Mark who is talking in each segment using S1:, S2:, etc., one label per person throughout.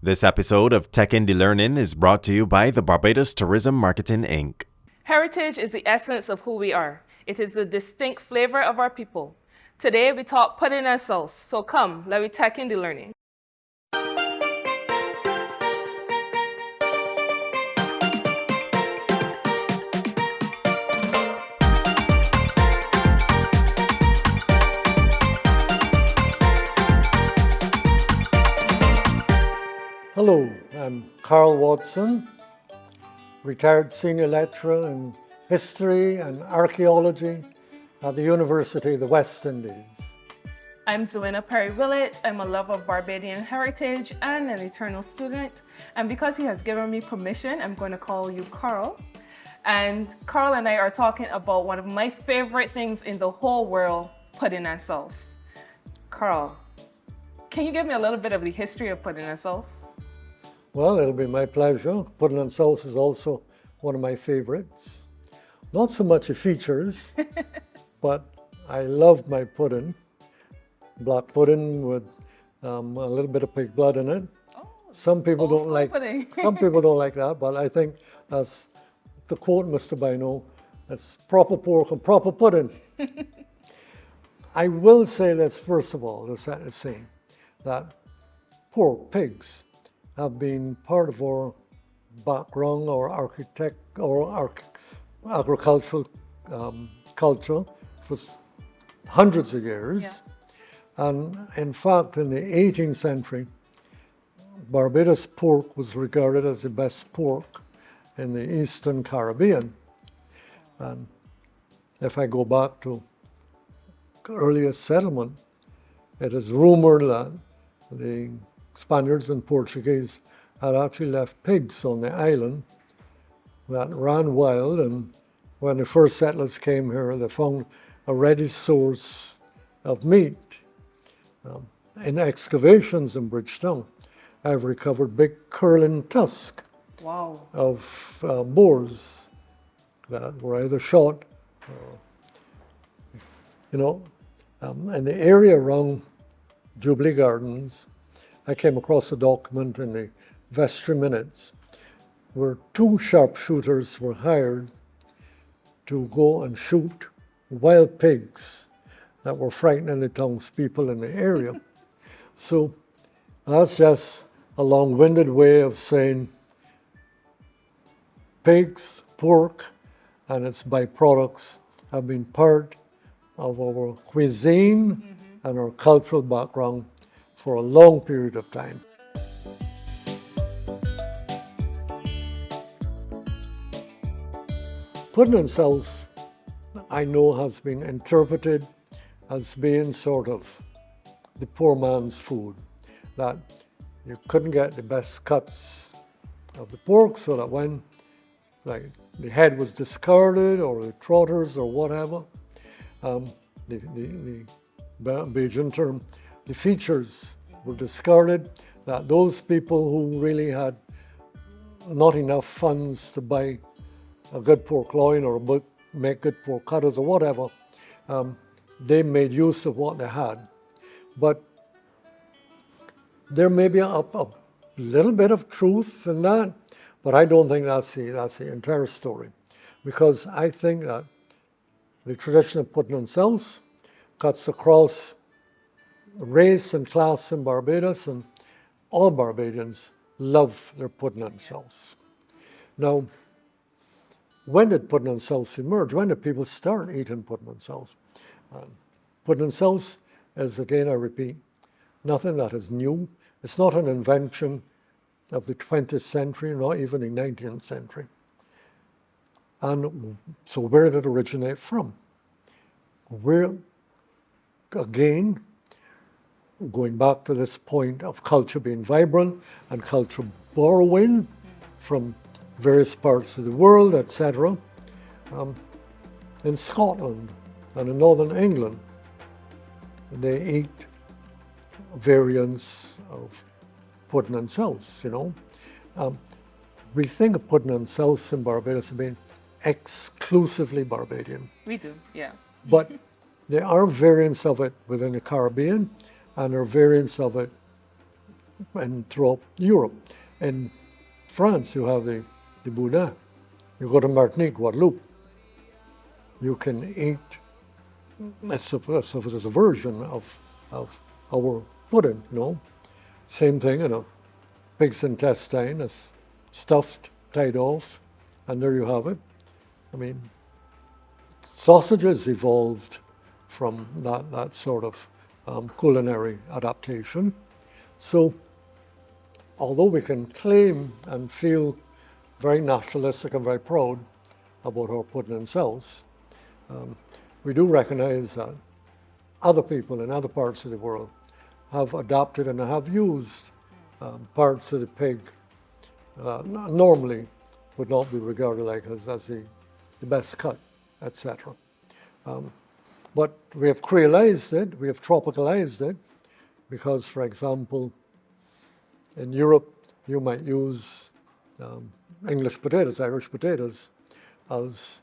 S1: This episode of Tech Indie Learnin is brought to you by the Barbados Tourism Marketing Inc.
S2: Heritage is the essence of who we are. It is the distinct flavor of our people. Today we talk pudding and sauce. So come, let me tech indie learning.
S3: Hello, I'm Carl Watson, retired senior lecturer in history and archaeology at the University of the West Indies.
S2: I'm Zoena Perry-Willett. I'm a lover of Barbadian heritage and an eternal student. And because he has given me permission, I'm going to call you Carl. And Carl and I are talking about one of my favorite things in the whole world, pudding and sauce. Carl, can you give me a little bit of the history of pudding and sauce?
S3: Well, it'll be my pleasure. Pudding and Souse is also one of my favorites. Not so much the features, but I love my pudding. Black pudding with a little bit of pig blood in it.
S2: Oh,
S3: some people don't like
S2: pudding.
S3: some people don't like that, but I think, as to quote Mr. Bino, it's proper pork and proper pudding. I will say this first of all, to set the scene, that pork, pigs, have been part of our background, or agricultural culture for hundreds of years.
S2: Yeah.
S3: And in fact, in the 18th century, Barbados pork was regarded as the best pork in the Eastern Caribbean. And if I go back to earliest settlement, it is rumored that the Spaniards and Portuguese had actually left pigs on the island that ran wild, and when the first settlers came here, they found a ready source of meat. In excavations in Bridgetown, I've recovered big curling tusk
S2: Wow.
S3: of boars that were either shot or, in the area around Jubilee Gardens. I came across a document in the Vestry Minutes where 2 sharpshooters were hired to go and shoot wild pigs that were frightening the townspeople in the area. So that's just a long-winded way of saying pigs, pork, and its byproducts have been part of our cuisine and our cultural background for a long period of time. Pudding and Souse, I know, has been interpreted as being sort of the poor man's food, that you couldn't get the best cuts of the pork, so that when the head was discarded, or the trotters or whatever, the Bajan term, the features were discarded, that those people who really had not enough funds to buy a good pork loin or make good pork cutters or whatever, they made use of what they had. But there may be a little bit of truth in that, but I don't think that's the entire story, because I think that the tradition of pudding and souse cuts across race and class in Barbados, and all Barbadians love their pudding and souse. Now, when did pudding and souse emerge? When did people start eating pudding and souse? Pudding and souse is, again, I repeat, nothing that is new. It's not an invention of the 20th century, not even the 19th century. And so where did it originate from? We're, again, going back to this point of culture being vibrant and culture borrowing from various parts of the world, etc. In Scotland and in Northern England, they eat variants of pudding and souse, We think of pudding and souse in Barbados as being exclusively Barbadian.
S2: We do, yeah.
S3: But there are variants of it within the Caribbean, and there are variants of it and throughout Europe. In France, you have the boudin. You go to Martinique, Guadeloupe, you can eat, it's a version of our pudding, you know. Same thing, you know, pig's intestine is stuffed, tied off, and there you have it. I mean, sausages evolved from that sort of culinary adaptation. So, although we can claim and feel very nationalistic and very proud about our pudding and souse, we do recognize that other people in other parts of the world have adopted and have used parts of the pig normally would not be regarded like as the best cut, etc. But we have creolized it, we have tropicalized it, because, for example, in Europe, you might use English potatoes, Irish potatoes, as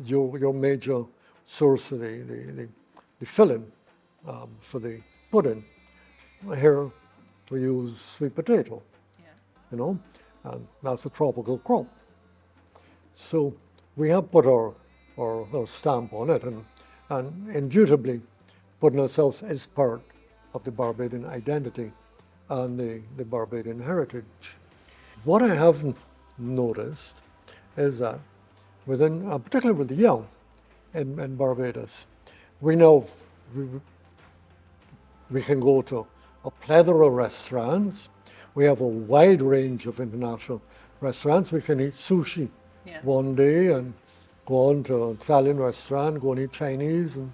S3: your major source of the filling for the pudding. Here, we use sweet potato, you know, and that's a tropical crop. So we have put our stamp on it, and indubitably, pudding and souse is part of the Barbadian identity and the Barbadian heritage. What I haven't noticed is that within, particularly with the young in Barbados, we know we can go to a plethora of restaurants. We have a wide range of international restaurants. We can eat sushi one day and go on to an Italian restaurant, go and eat Chinese. And,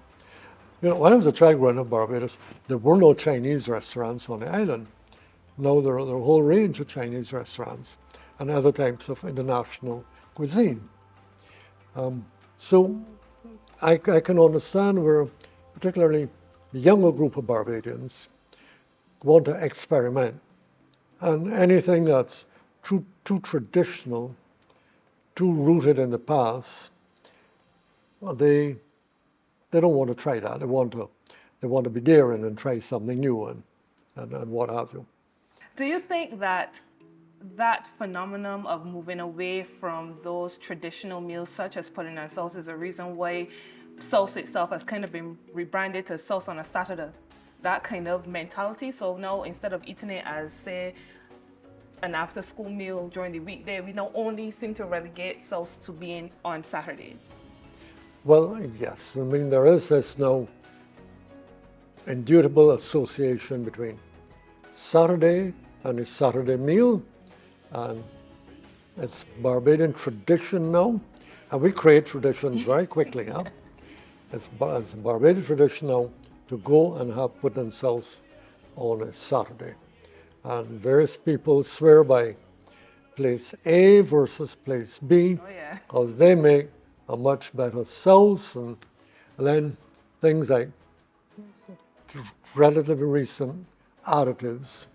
S3: you know, when I was a child growing up in Barbados, there were no Chinese restaurants on the island. Now there are a whole range of Chinese restaurants and other types of international cuisine. So I can understand where particularly the younger group of Barbadians want to experiment, and anything that's too traditional, too rooted in the past, well, they don't want to try that. They want to be daring and try something new and what have you.
S2: Do you think that phenomenon of moving away from those traditional meals such as pudding and souse is a reason why souse itself has kind of been rebranded to souse on a Saturday? That kind of mentality. So now instead of eating it as, say, an after school meal during the weekday, we now only seem to relegate souse to being on Saturdays.
S3: Well, yes. I mean, there is this now indubitable association between Saturday and a Saturday meal, and it's Barbadian tradition now, and we create traditions very quickly. Huh? It's Barbadian tradition now to go and have pudding and souse on a Saturday, and various people swear by place A versus place B, because they make a much better souse, and then things like relatively recent additives.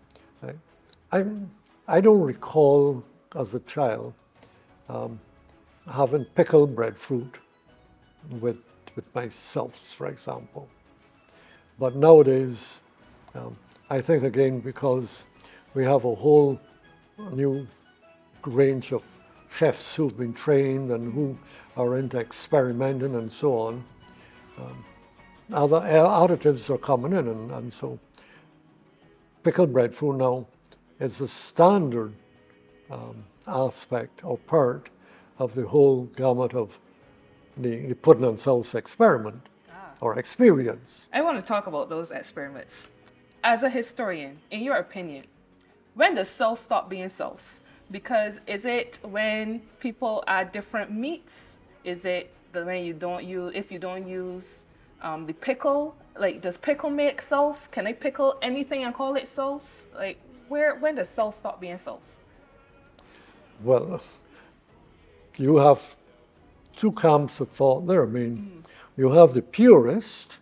S3: I don't recall as a child having pickled breadfruit with my souse, for example. But nowadays, I think again, because we have a whole new range of chefs who've been trained and who are into experimenting and so on, other additives are coming in, and so pickled breadfruit now is a standard aspect or part of the whole gamut of the pudding and souse experiment or experience.
S2: I want to talk about those experiments. As a historian, in your opinion, when does souse stop being souse? Because is it when people add different meats? Is it when you don't use, if you don't use the pickle? Like, does pickle make sauce? Can I pickle anything and call it sauce? Like, when does sauce stop being sauce?
S3: Well, you have two camps of thought there. I mean, you have the purist,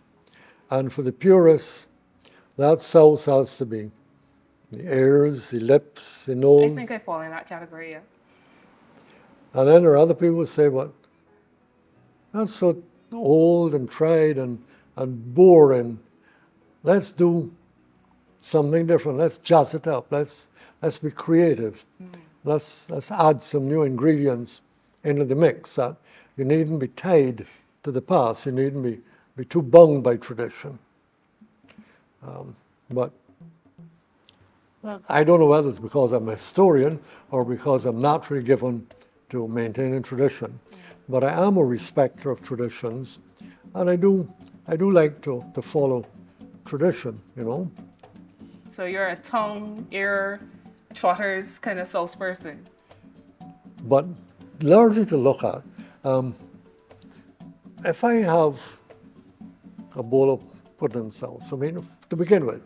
S3: and for the purist, that sauce has to be the ears, the lips, the nose.
S2: I think I fall in that category, yeah.
S3: And then there are other people who say, well, that's so old and tried and boring. Let's do something different. Let's jazz it up. Let's be creative. Let's add some new ingredients into the mix. That you needn't be tied to the past. You needn't be too bound by tradition. But I don't know whether it's because I'm a historian or because I'm naturally given to maintaining tradition. But I am a respecter of traditions, and I do like to follow tradition, you know.
S2: So you're a tongue, ear, trotters kind of sauce person.
S3: But largely to look at, if I have a bowl of pudding and sauce, I mean, to begin with,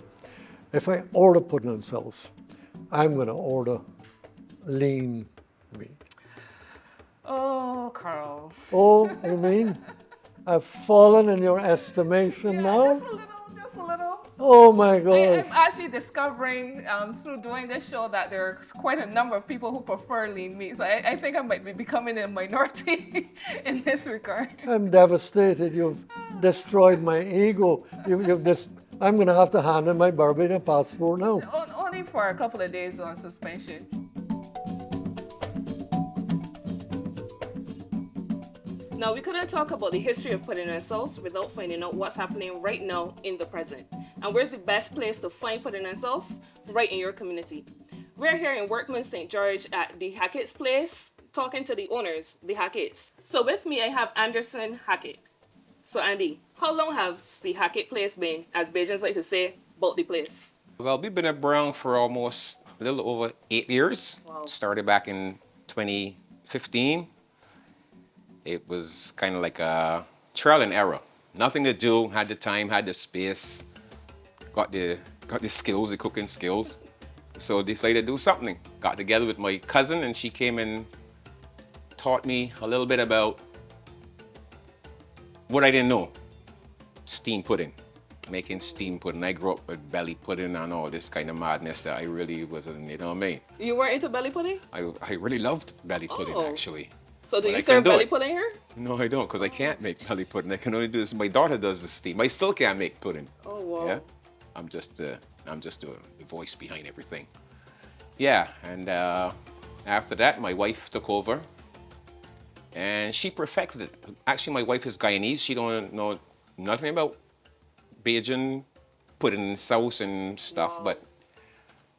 S3: if I order pudding and sauce, I'm going to order lean meat.
S2: Oh, Carl.
S3: Oh, you mean I've fallen in your estimation now?
S2: Just a little.
S3: Oh my God.
S2: I'm actually discovering through doing this show that there's quite a number of people who prefer lean meat. So I think I might be becoming a minority in this regard.
S3: I'm devastated. You've destroyed my ego. I'm going to have to hand in my Barbadian passport now.
S2: Only for a couple of days on suspension. Now, we couldn't talk about the history of pudding and sauce without finding out what's happening right now in the present. And where's the best place to find pudding and sauce? Right in your community. We're here in Workman St. George at the Hackett's place, talking to the owners, the Hackett's. So with me, I have Anderson Hackett. So Andy, how long has the Hackett place been, as Bajans like to say, about the place?
S4: Well, we've been at Brown for almost a little over 8 years.
S2: Wow.
S4: Started back in 2015. It was kind of like a trial and error. Nothing to do, had the time, had the space, got the skills, the cooking skills. So decided to do something. Got together with my cousin and she came and taught me a little bit about what I didn't know. Steam pudding, making steam pudding. I grew up with belly pudding and all this kind of madness that I really wasn't, you know what I mean?
S2: You weren't into belly pudding?
S4: I really loved belly pudding actually.
S2: So do
S4: But
S2: you
S4: I
S2: serve
S4: can do
S2: belly
S4: it.
S2: pudding here?
S4: No, I don't, because I can't make belly pudding. I can only do this. My daughter does the steam. I still can't make pudding.
S2: Oh, wow.
S4: Yeah, I'm just the voice behind everything. Yeah, and after that, my wife took over, and she perfected it. Actually, my wife is Guyanese. She don't know nothing about Bajan pudding and sauce and stuff, but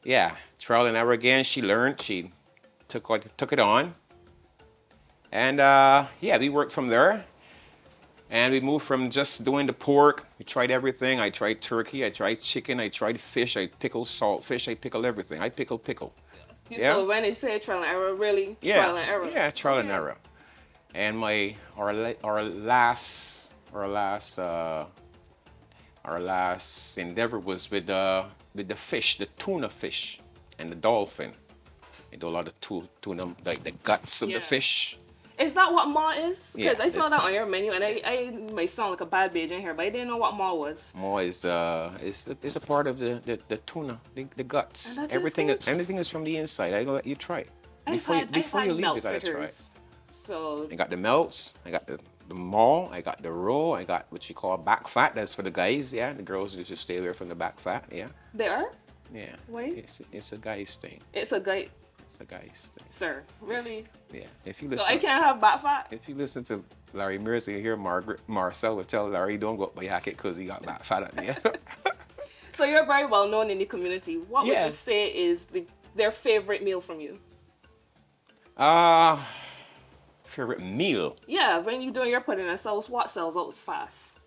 S4: yeah, trial and error again. She learned. She took it on. And yeah, we worked from there. And we moved from just doing the pork. We tried everything. I tried turkey, I tried chicken, I tried fish, I pickled salt fish, I pickled everything. I pickle. Yeah.
S2: So when they say trial and error, really?
S4: Yeah.
S2: Trial and error?
S4: Yeah, trial and error. And our last endeavor was with the fish, the tuna fish and the dolphin. I do a lot of tuna, like the guts of
S2: Yeah.
S4: the fish.
S2: Is that what ma is? Because
S4: Yeah,
S2: I saw
S4: this-
S2: that on your menu, and I might sound like a bad Bajan here, but I didn't know what ma was.
S4: More is a part of the tuna, the guts.
S2: And that
S4: Everything
S2: tastes good.
S4: everything is from the inside. I gonna let you try it.
S2: I've
S4: Before
S2: had
S4: you leave,
S2: melt
S4: you gotta try it.
S2: fritters. So
S4: I got the melts, I got the maw, I got the roe, I got what you call back fat. That's for the guys, yeah. The girls just stay away from the back fat, yeah.
S2: they are?
S4: Yeah.
S2: Why?
S4: It's a guy's thing.
S2: It's a guy,
S4: It's a guy's thing.
S2: sir. Really?
S4: Yeah. If you
S2: So
S4: listen,
S2: I can't have back fat?
S4: if you listen to Larry Mears, you hear Marcel would tell Larry, don't go up by Hackett because he got back fat at me.
S2: So you're very well known in the community. What would
S4: Yeah.
S2: you say is their favorite meal from you?
S4: Favorite meal?
S2: Yeah, when you're doing your pudding and sauce, what sells out fast?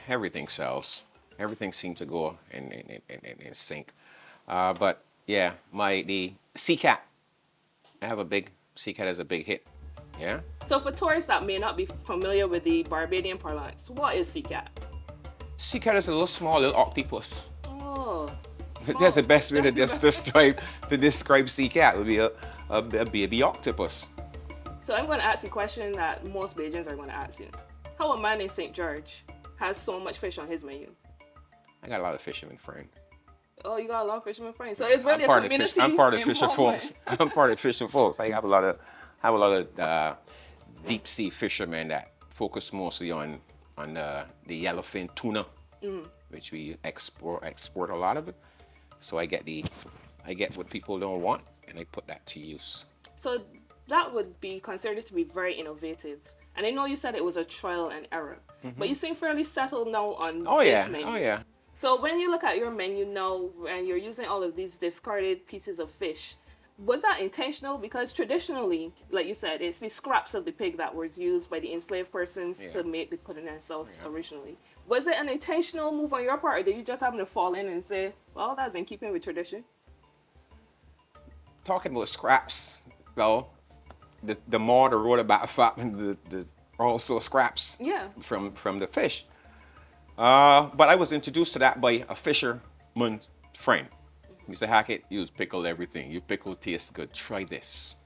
S4: Everything sells. Everything seems to go in sync. But yeah, the sea cat. I have a big sea cat as a big hit. Yeah.
S2: So for tourists that may not be familiar with the Barbadian parlance, what is sea cat?
S4: Sea cat is a little small little octopus.
S2: Oh,
S4: That's the best way to just describe sea cat. Would be a baby octopus.
S2: So I'm going to ask you a question that most Bajans are going to ask you. How a man in St. George has so much fish on his menu?
S4: I got a lot of fishermen friends.
S2: Oh, you got a lot of fishermen friends. So it's really
S4: I'm part
S2: a
S4: of
S2: community.
S4: I'm part of fisher
S2: involvement.
S4: folks. I'm part of fisher folks. I have a lot of deep sea fishermen that focus mostly on the yellowfin tuna, which we export a lot of it. So I get what people don't want, and I put that to use.
S2: So that would be considered to be very innovative. And I know you said it was a trial and error, but you seem fairly settled now on this menu.
S4: Oh yeah.
S2: So when you look at your menu now and you're using all of these discarded pieces of fish, was that intentional? Because traditionally, like you said, it's the scraps of the pig that was used by the enslaved persons to make the pudding and sauce originally. Was it an intentional move on your part, or did you just happen to fall in and say, well, that's in keeping with tradition?
S4: Talking about scraps, though, the more the roll about fat and the also scraps from the fish. But I was introduced to that by a fisherman friend. He said, Hackett, you pickle everything. Your pickle tastes good. Try this.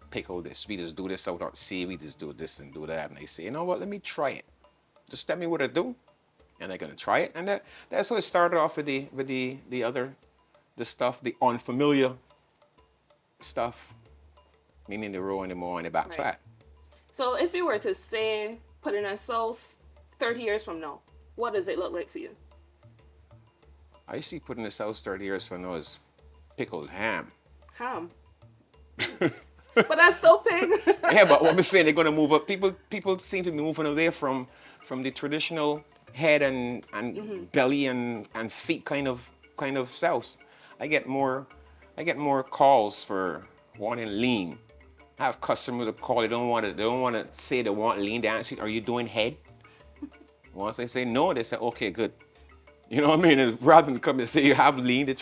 S4: Pickle this. We just do this out at sea. We just do this and do that. And I say, you know what? Let me try it. Just tell me what to do, and I'm gonna try it. And that's how it started off with the stuff, the unfamiliar stuff, meaning the roe and the more and the back flat.
S2: So if you were to say pudding and sauce 30 years from now, what does it look like for you?
S4: I see pudding and sauce 30 years from now as pickled ham.
S2: Ham. But that's still pig.
S4: Yeah, but what I'm saying, they're gonna move up. People seem to be moving away from the traditional head and belly and feet kind of sauce. I get more calls for wanting lean. I have customers that call. They don't want to say they want lean. They ask you, "Are you doing head?" Once they say no, they say, "Okay, good." You know what I mean? And rather than come and say you have lean, they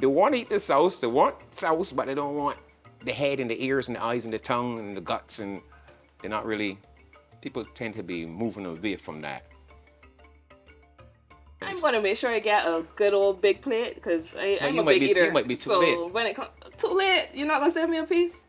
S4: want to eat the sauce. They want sauce, but they don't want the head and the ears and the eyes and the tongue and the guts. And they're not really. People tend to be moving away from that.
S2: I'm gonna make sure I get a good old big plate because I'm a big eater.
S4: You might be too
S2: so
S4: late.
S2: When it comes too late, you're not gonna save me a piece.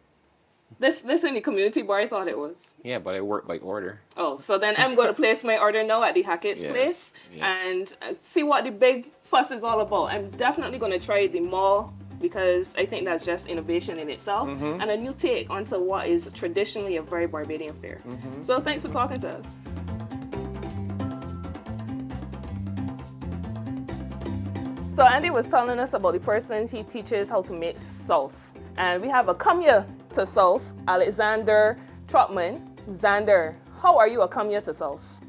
S2: This in the community bar, I thought it was.
S4: Yeah, but I work by order.
S2: Oh, so then I'm going to place my order now at the Hackett's place and see what the big fuss is all about. I'm definitely going to try the mall because I think that's just innovation in itself and a new take onto what is traditionally a very Barbadian fare. So thanks for talking to us. So Andy was telling us about the person he teaches how to make sauce. And we have a come here to sauce, Alexander Trotman. Xander, how are you a come here to sauce?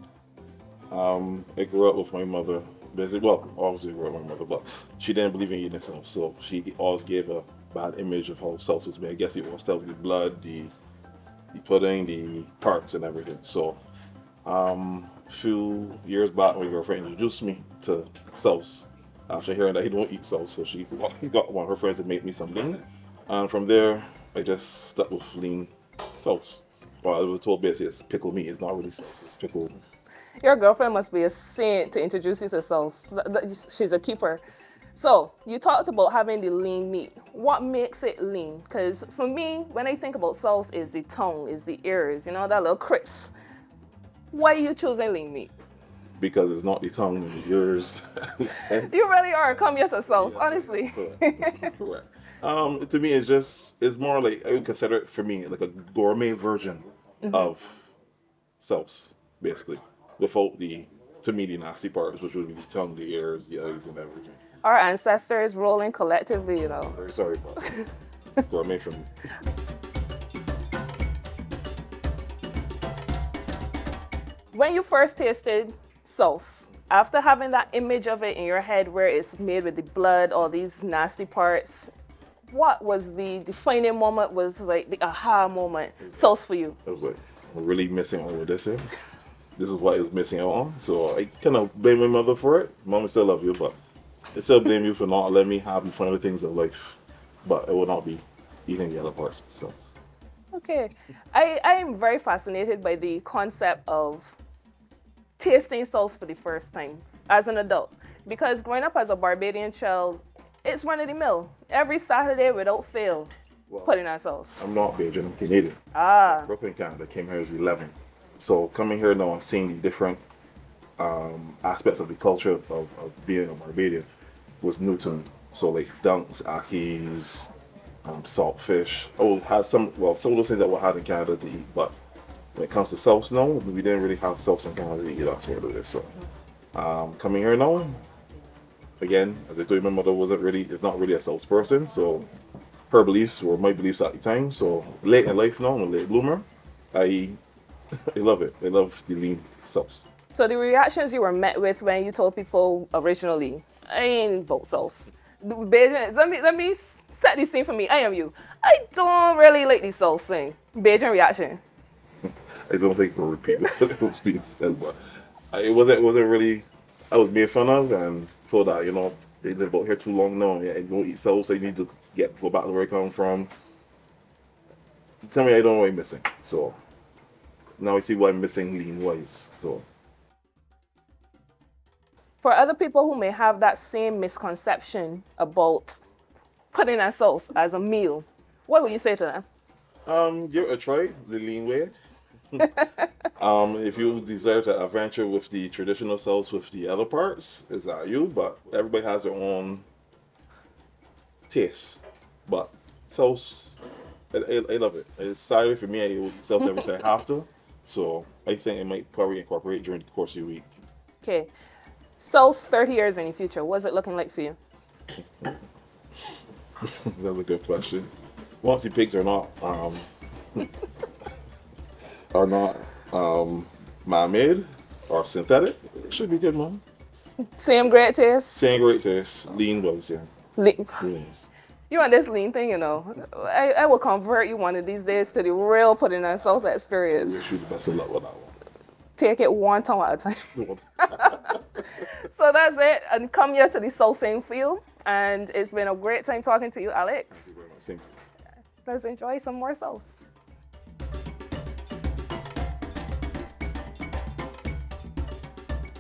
S5: I grew up with my mother. Well, obviously I grew up with my mother, but she didn't believe in eating sauce. So she always gave a bad image of how sauce was made. I guess it was stuff with the blood, the pudding, the parts and everything. So a few years back, my girlfriend introduced me to sauce. After hearing that he don't eat sauce, so she got one of her friends to make me some lean. And from there, I just stuck with lean sauce. Well, I was told basically it's pickle meat. It's not really sauce, it's pickle.
S2: Your girlfriend must be a saint to introduce you to sauce. She's a keeper. So, you talked about having the lean meat. What makes it lean? Because for me, when I think about sauce, is the tongue, is the ears, you know, that little crisp. Why are you choosing lean meat?
S5: Because it's not the tongue and the ears.
S2: You really are come here to sauce, honestly.
S5: Correct. To me, it's more like, I would consider it for me like a gourmet version of sauce, basically. Without the nasty parts, which would be the tongue, the ears, the eyes, and everything.
S2: Our ancestors rolling collectively, you know.
S5: Very sorry for that. Gourmet for me.
S2: When you first tasted sauce, after having that image of it in your head where it's made with the blood, all these nasty parts, what was the defining moment, was like the aha moment, sauce for you?
S5: I was like, I'm really missing all of this here. This is what I was missing out on. So I kind of blame my mother for it. Mom, I still love you, but I still blame you for not letting me have the fun of the things in life. But I will not be eating the other parts of sauce.
S2: Okay. I am very fascinated by the concept of tasting sauce for the first time as an adult. Because growing up as a Barbadian child, it's run of the mill. Every Saturday without fail, pudding and sauce.
S5: I'm not Bajan, I'm Canadian.
S2: Ah.
S5: I grew up in Canada, came here as 11. So coming here now and seeing the different aspects of the culture of being a Barbadian was new to me. So like dunks, akis, saltfish. I had some of those things that we had in Canada to eat, but when it comes to sauce now, we didn't really have sauce in Canada to eat. That's what it is. So coming here now, again, as I told you, my mother is not really a South person, so her beliefs were my beliefs at the time. So late in life now, I'm a late bloomer. I I love it. I love the lean sauce.
S2: So the reactions you were met with when you told people originally, I ain't about sauce. Bajan, let me set the scene for me. I am you. I don't really like the sauce thing. Bajan reaction.
S5: I don't think we'll repeat this. It was being said, but it wasn't really. I was made fun of and told that they live out here too long now. Yeah, and don't eat sauce, so you need to go back to where I come from. Tell me I don't know what I'm missing. So now I see what I'm missing lean wise. So
S2: For other people who may have that same misconception about pudding and sauce as a meal, what would you say to them?
S5: give it a try, the lean way. If you desire to adventure with the traditional sauce with the other parts, is that you? But everybody has their own taste. But sauce, I love it. It's sorry for me, I eat sauce every time I have to. So I think I might probably incorporate during the course of the week.
S2: Okay. Sauce 30 years in the future, what's it looking like for you?
S5: That's a good question. Once the pigs are not are not man-made or synthetic, it should be good, man.
S2: Same great taste?
S5: Same great taste. Lean was, yeah.
S2: Lean.
S5: Lean is.
S2: You want this lean thing, I will convert you one of these days to the real pudding and sauce
S5: Wish
S2: experience.
S5: you the best of luck with that one.
S2: Take it one time at a time. So that's it. And come here to the Soulsing field. And it's been a great time talking to you, Alex.
S5: Thank you very much. Thank you.
S2: Let's enjoy some more sauce.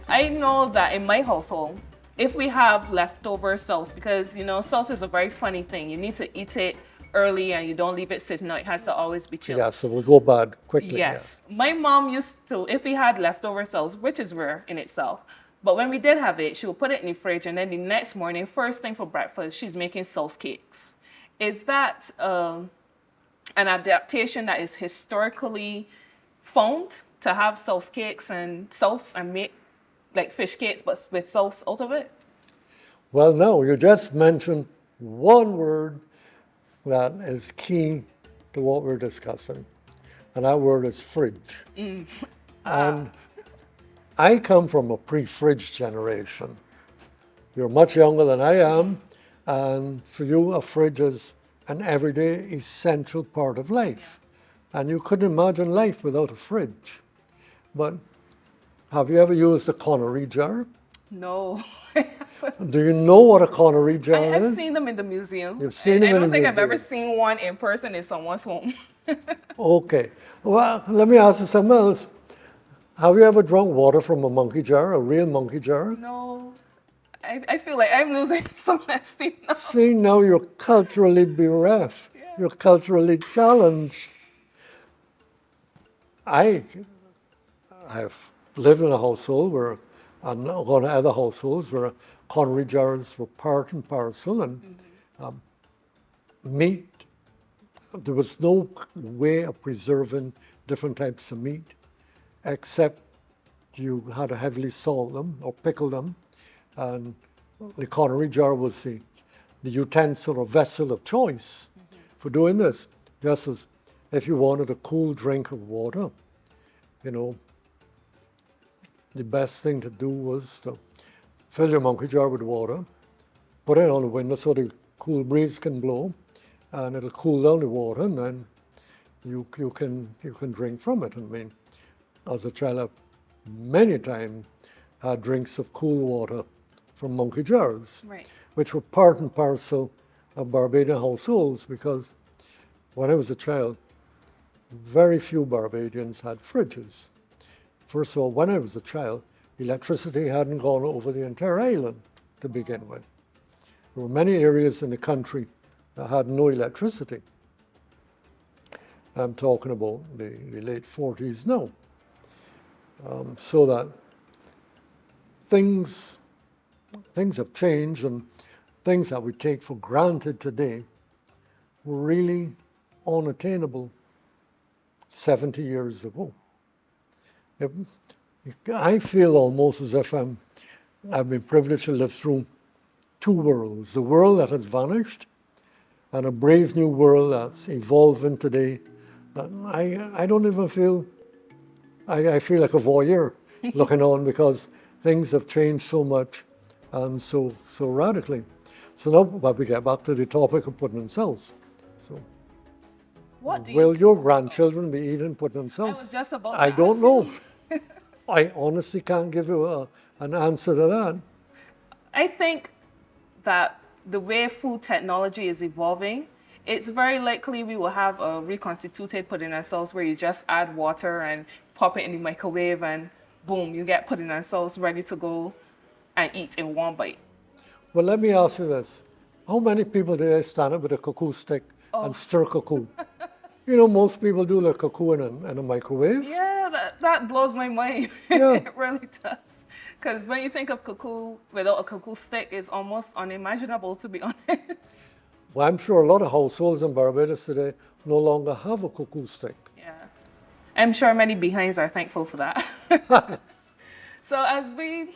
S2: I know that in my household, if we have leftover sauce, because sauce is a very funny thing. You need to eat it early and you don't leave it sitting out. It has to always be chilled.
S3: Yeah, so we'll go bad quickly.
S2: Yes. My mom used to, if we had leftover sauce, which is rare in itself, but when we did have it, she would put it in the fridge and then the next morning, first thing for breakfast, she's making sauce cakes. Is that an adaptation that is historically found to have sauce cakes and sauce and make like fish cakes but with sauce out of it?
S3: Well, no, you just mentioned one word that is key to what we're discussing, and that word is fridge. And I come from a pre-fridge generation. You're much younger than I am, and for you, a fridge is an everyday essential part of life. And you couldn't imagine life without a fridge. But have you ever used a Connery jar?
S2: No.
S3: Do you know what a Connery jar
S2: I've
S3: is?
S2: seen them in the museum.
S3: You've seen them
S2: I
S3: in
S2: don't
S3: the
S2: think I've ever
S3: museum.
S2: seen one in person in someone's home.
S3: Okay. Well, let me ask you something else. Have you ever drunk water from a monkey jar, a real monkey jar?
S2: No. I feel like I'm losing some esteem now.
S3: See, now you're culturally bereft. You're culturally challenged. I've lived in a household where, and gone to other households where Connery jars were part and parcel, and meat. There was no way of preserving different types of meat, except you had to heavily salt them or pickle them, and the Connery jar was the utensil or vessel of choice for doing this. Just as if you wanted a cool drink of water, the best thing to do was to fill your monkey jar with water, put it on the window so the cool breeze can blow, and it'll cool down the water, and then you can drink from it. I mean, as a child, I've many times had drinks of cool water from monkey jars,
S2: Right.
S3: which were part and parcel of Barbadian households, because when I was a child, very few Barbadians had fridges. First of all, when I was a child, electricity hadn't gone over the entire island to begin with. There were many areas in the country that had no electricity. I'm talking about the late 40s now. So that things have changed, and things that we take for granted today were really unattainable 70 years ago. I feel almost as if I've been privileged to live through two worlds, the world that has vanished and a brave new world that's evolving today. That I don't even feel, I feel like a voyeur looking on because things have changed so much and so radically. So now but we get back to the topic of pudding and souse. So
S2: What do
S3: will
S2: you?
S3: your grandchildren be eating pudding and
S2: I
S3: souse?
S2: was just about. To
S3: I don't
S2: ask
S3: know.
S2: you.
S3: I honestly can't give you an answer to that.
S2: I think that the way food technology is evolving, it's very likely we will have a reconstituted pudding and sauce where you just add water and pop it in the microwave and boom, you get pudding and sauce ready to go and eat in one bite.
S3: Well, let me ask you this. How many people do they stand up with a cuckoo stick and stir cuckoo? You know, most people do their cuckoo in a microwave.
S2: Yeah, that blows my mind.
S3: Yeah.
S2: It really does. Because when you think of cuckoo without a cuckoo stick, it's almost unimaginable, to be honest.
S3: Well, I'm sure a lot of households in Barbados today no longer have a cuckoo stick.
S2: Yeah. I'm sure many behinds are thankful for that. So as we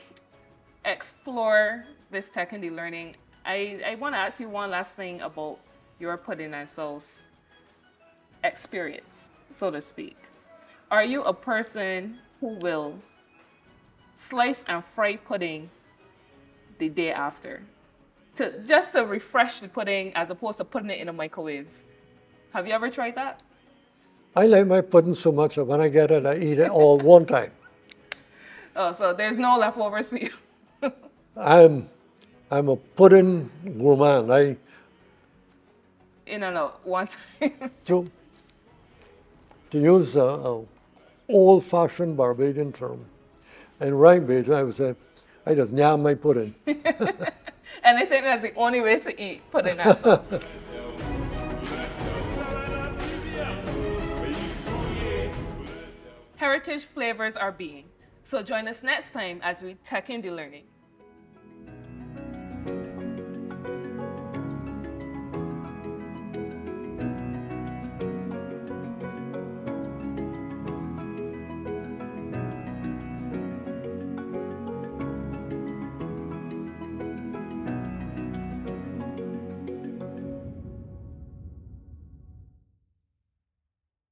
S2: explore this tech and learning, I want to ask you one last thing about your pudding and sauce experience, so to speak. Are you a person who will slice and fry pudding the day after? Just to refresh the pudding as opposed to putting it in a microwave. Have you ever tried that?
S3: I like my pudding so much that when I get it, I eat it all one time.
S2: Oh, so there's no leftovers for you.
S3: I'm a pudding gourmand.
S2: In and out, one time.
S3: To use a old-fashioned Barbadian term, in Rhinebeach, I would say, I just yam my pudding.
S2: And I think that's the only way to eat pudding and sauce. Heritage flavors are being. So join us next time as we tech in the learning.